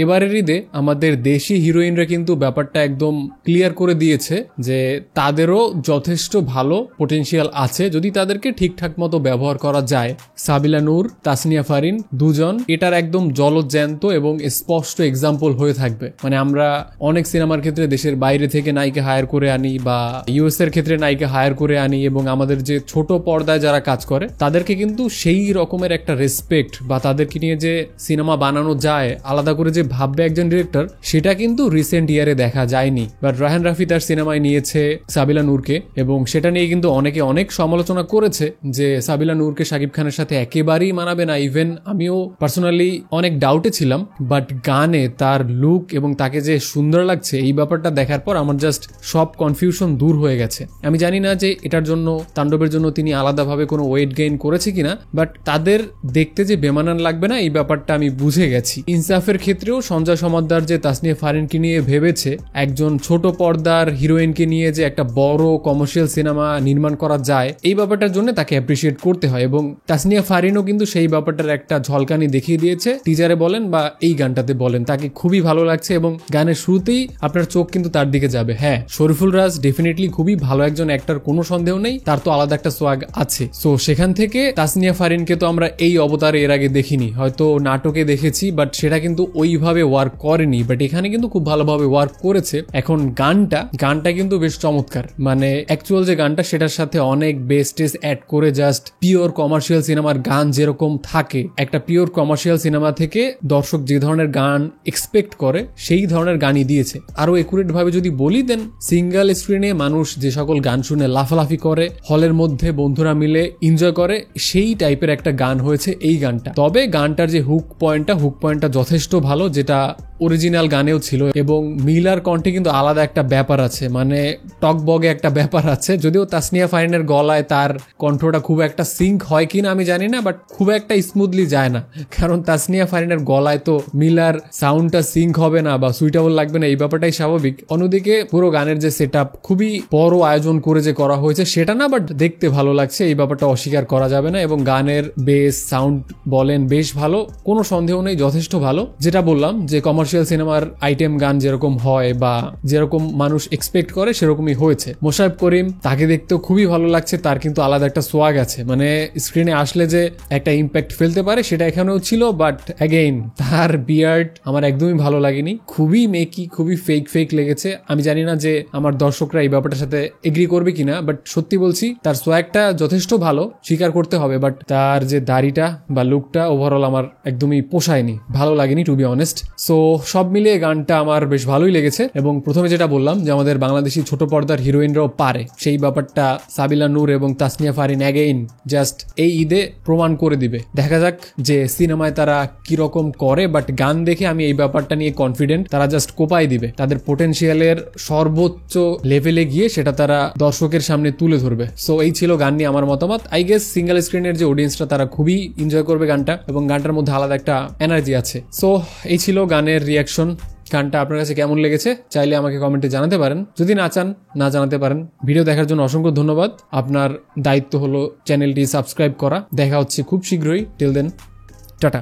এবারের ঈদে আমাদের দেশি হিরোইনরা কিন্তু ব্যাপারটা একদম ক্লিয়ার করে দিয়েছে যে তাদেরও যথেষ্ট ভালো পোটেনশিয়াল আছে যদি তাদেরকে ঠিকঠাক মতো ব্যবহার করা যায়। সাবিলা নূর, তাসনিয়া ফারিন দুজন এটার একদম জলজ্যান্ত এবং স্পষ্ট এক্সাম্পল হয়ে থাকবে। মানে আমরা অনেক সিনেমার ক্ষেত্রে দেশের বাইরে থেকে নায়িকা হায়ার করে আনি বা ইউএস এর ক্ষেত্রে নায়িকা হায়ার করে আনি এবং আমাদের যে ছোট পর্দায় যারা কাজ করে তাদেরকে কিন্তু সেই রকমের একটা রেসপেক্ট বা তাদেরকে নিয়ে যে সিনেমা বানানো যায় আলাদা করে যে ভাববে একজন ডিরেক্টর, সেটা কিন্তু রিসেন্ট ইয়ারে দেখা যায়নি। বাট রায়হান রাফি তার সিনেমায় নিয়েছে সাবিলা নূরকে এবং সেটা নিয়ে কিন্তু অনেকে অনেক সমালোচনা করেছে যে সাবিলা নূরকে শাকিব খানের সাথে একেবারেই মানাবে না। ইভেন আমিও পার্সোনালি অনেক ডাউটে ছিলাম, বাট গানে তার লুক এবং তাকে যে সুন্দর লাগছে এই ব্যাপারটা দেখার পর আমার জাস্ট সব কনফিউশন দূর হয়ে গেছে। আমি জানি না যে এটার জন্য তাণ্ডবের জন্য তিনি আলাদাভাবে কোনো ওয়েট গেইন করেছে কিনা, বাট তাদের দেখতে যে বেমানান লাগবে না এই ব্যাপারটা আমি বুঝে গেছি। ইনসাফের ক্ষেত্রেও সঞ্জয় সমাদ্দার যে তাসনিয়া ফারিনকে নিয়ে ভেবেছে একজন ছোট পর্দার হিরোইনকে নিয়ে যে একটা বড় কমার্শিয়াল সিনেমা নির্মাণ করা যায়, এই ব্যাপারটার জন্য তাকে অ্যাপ্রিসিয়েট করতে হয় এবং তাসনিয়া ফারিনও কিন্তু সেই ব্যাপারটার একটা ঝলকানি দেখিয়ে দিয়েছে। টিজারে বলেন বা এই গানটাতে বলেন তাকে খুবই ভালো লাগছে এবং গানের শুরুতেই আপনার চোখ কিন্তু তার দিকে যাবে। হ্যাঁ, শরীফুল রাজ ডেফিনেটলি খুবই ভালো একজন অ্যাক্টর, কোনো সন্দেহ নেই, তার তো আলাদা একটা সোয়াগ আছে। সো সেখান থেকে তাসনিয়া ফারিনকে তো আমরা এই অবতারে এর আগে দেখিনি, হয়তো নাটকে দেখেছি, বাট সেটা কিন্তু ওইভাবে ওয়ার্ক করেনি, বাট এখানে কিন্তু খুব ভালোভাবে ওয়ার্ক করেছে। এখন গানটা কিন্তু বেশ চমৎকার, মানে অ্যাকচুয়াল যে গানটা সেটার সাথে অনেক বেস্টেস অ্যাড করে জাস্ট পিওর কমার্শিয়াল সিনেমার গান যেরকম থাকে, একটা পিওর কমার্শিয়াল সিনেমা থেকে দর্শক যে ধরনের গান এক্সপেক্ট করে সেই ধরনের গানই দিয়েছে। আরো একুরেট ভাবে যদি বলি দেন সিঙ্গেল স্ক্রিনে মানুষ যে সকল গান শুনে লাফালাফি করে, হলের মধ্যে বন্ধুরা মিলে এনজয় করে, সেই টাইপের একটা গান হয়েছে এই গানটা। তবে গানটার যে হুক পয়েন্টটা যথেষ্ট ভালো, যেটা অরিজিনাল গানেও ছিল এবং মিলার কণ্ঠে কিন্তু আলাদা একটা ব্যাপার আছে, মানে টকবগে একটা ব্যাপার আছে। যদিও তাসনিয়া ফারিনের গলায় তার কণ্ঠটা খুব একটা সিঙ্ক হয় কিনা আমি জানি না, বাট খুব একটা স্মুথলি যায় না, কারণ তাসনিয়া ফারিনের গলায় তো মিলার সাউন্ডটা সিঙ্ক হবে না বা সুইটেবল লাগবে না, এই ব্যাপারটাই স্বাভাবিক। অন্যদিকে পুরো গানের যে সেট আপ খুবই বড় আয়োজন করে যে করা হয়েছে সেটা না, বাট দেখতে ভালো লাগছে, এই ব্যাপারটা অস্বীকার করা যাবে না। এবং গানের বেস সাউন্ড বলেন বেশ ভালো, কোনো সন্দেহ নেই, যথেষ্ট ভালো। যেটা বললাম যে কমার্শিয়াল সিনেমার আইটেম গান যেরকম হয় বা যেরকম মানুষ এক্সপেক্ট করে সেরকমই হয়েছে। মোশাররফ করিম, তাকে দেখতেও খুবই ভালো লাগছে, তার কিন্তু আলাদা একটা সোয়াগ আছে, মানে স্ক্রিনে আসলে যে একটা ইম্প্যাক্ট ফেলতে পারে সেটা এখানেও ছিল। বাট অ্যাগেইন তার বিয়ার্ড আমার একদমই ভালো লাগেনি, খুবই মেকি, খুবই ফেক লেগেছে। আমি জানি না যে আমার দর্শকরা এই ব্যাপারটার সাথে এগ্রি করবে কিনা, বাট সত্যি বলছি তার সোয়াগটা যথেষ্ট ভালো, স্বীকার করতে হবে, বাট তার যে দাড়িটা বা লুকটা ওভারঅল আমার একদমই পোষায়নি, ভালো লাগেনি টু বি অনেস্ট। সো সব মিলিয়ে গানটা আমার বেশ ভালোই লেগেছে। এবং প্রথমে যেটা বললাম যে আমাদের বাংলাদেশি ছোট পর্দার হিরোইনরাও পারে, সেই ব্যাপারটা সাবিলা নূর এবং তাসনিয়া ফারিন অ্যাগেইন জাস্ট এই ঈদে প্রমাণ করে দিবে। দেখা যাক যে সিনেমায় তারা কিরকম করে, বাট গান দেখে আমি এই ব্যাপারটা নিয়ে কনফিডেন্ট, তারা জাস্ট কোপাই দিবে, তাদের পোটেনশিয়ালের সর্বোচ্চ লেভেলে গিয়ে সেটা তারা দর্শকের সামনে তুলে ধরবে। সো এই ছিল গান নিয়ে আমার মতামত। আই গেস সিঙ্গেল স্ক্রিনের যে অডিয়েন্সটা তারা খুবই এনজয় করবে গানটা এবং গানটার মধ্যে আলাদা একটা এনার্জি আছে। সো এই ছিল গানের রিয়াকশন। গানটা আপনার কাছে কেমন লেগেছে চাইলে আমাকে কমেন্টে জানাতে পারেন, যদি না চান না জানাতে পারেন। ভিডিও দেখার জন্য অসংখ্য ধন্যবাদ। আপনার দায়িত্ব হলো চ্যানেলটি সাবস্ক্রাইব করা। দেখা হচ্ছে খুব শীঘ্রই। Till then, tata.